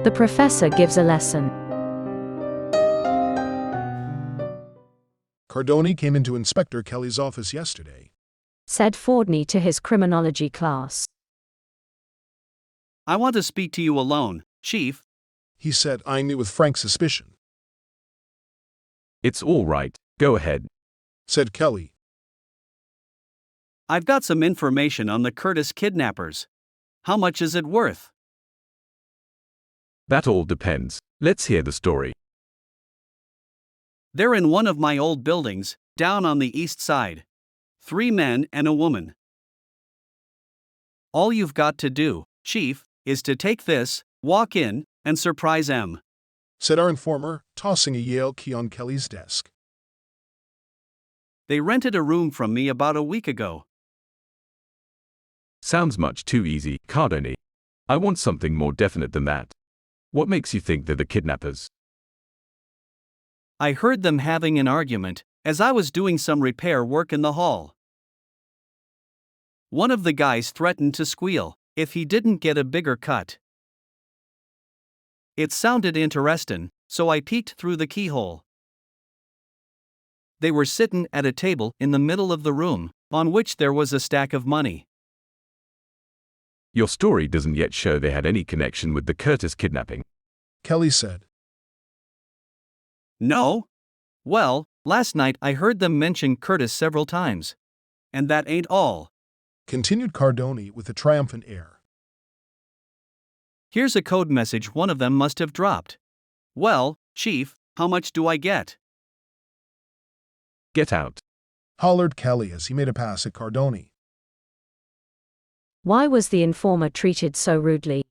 The professor gives a lesson. Cardoni came into Inspector Kelly's office yesterday, Said Fordney to his criminology class. I want to speak to you alone, Chief. he said, eyeing me with frank suspicion. It's all right, go ahead. Said Kelly. I've got some information on the Curtis kidnappers. How much is it worth? That all depends. Let's hear the story. They're in one of my old buildings, down on the east side. 3 men and a woman. All you've got to do, Chief, is to take this, walk in, and surprise M. Said our informer, tossing a Yale key on Kelly's desk. They rented a room from me about a week ago. Sounds much too easy, Cardoni. I want something more definite than that. What makes you think they're the kidnappers? I heard them having an argument, as I was doing some repair work in the hall. One of the guys threatened to squeal if he didn't get a bigger cut. It sounded interesting, so I peeked through the keyhole. They were sitting at a table in the middle of the room, on which there was a stack of money. Your story doesn't yet show they had any connection with the Curtis kidnapping. Kelly said. No? Well, last night I heard them mention Curtis several times. And that ain't all. Continued Cardoni with a triumphant air. Here's a code message one of them must have dropped. Well, Chief, how much do I get? Get out. Hollered Kelly as he made a pass at Cardoni. Why was the informer treated so rudely?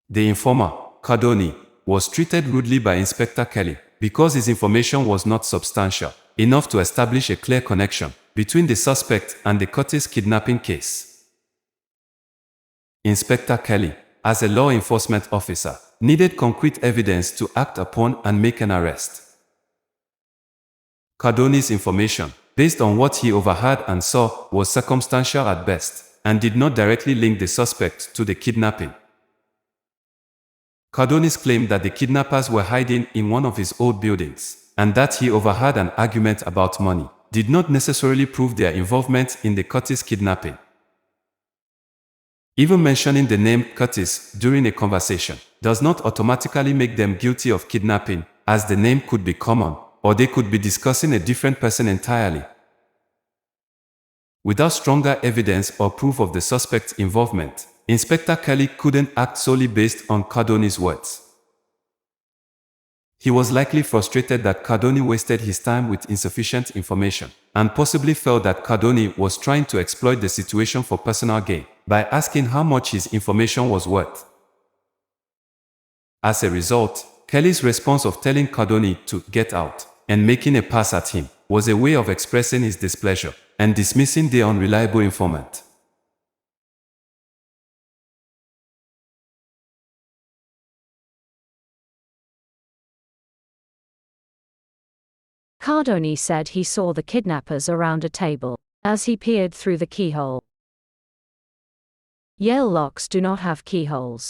The informer, Cardoni, was treated rudely by Inspector Kelly because his information was not substantial enough to establish a clear connection between the suspect and the Curtis kidnapping case. Inspector Kelly, as a law enforcement officer, needed concrete evidence to act upon and make an arrest. Cardoni's information, based on what he overheard and saw, was circumstantial at best and did not directly link the suspect to the kidnapping. Cardoni's claim that the kidnappers were hiding in one of his old buildings and that he overheard an argument about money did not necessarily prove their involvement in the Curtis kidnapping. Even mentioning the name Curtis during a conversation does not automatically make them guilty of kidnapping, as the name could be common, or they could be discussing a different person entirely. Without stronger evidence or proof of the suspect's involvement, Inspector Kelly couldn't act solely based on Cardoni's words. He was likely frustrated that Cardoni wasted his time with insufficient information, and possibly felt that Cardoni was trying to exploit the situation for personal gain by asking how much his information was worth. As a result, Kelly's response of telling Cardoni to get out and making a pass at him was a way of expressing his displeasure and dismissing the unreliable informant. Cardoni said he saw the kidnappers around a table as he peered through the keyhole. Yale locks do not have keyholes.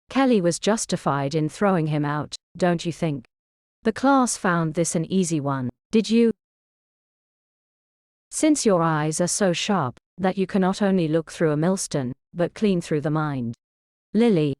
Kelly was justified in throwing him out, don't you think? The class found this an easy one, did you? Since your eyes are so sharp that you can not only look through a millstone, but clean through the mind. Lily.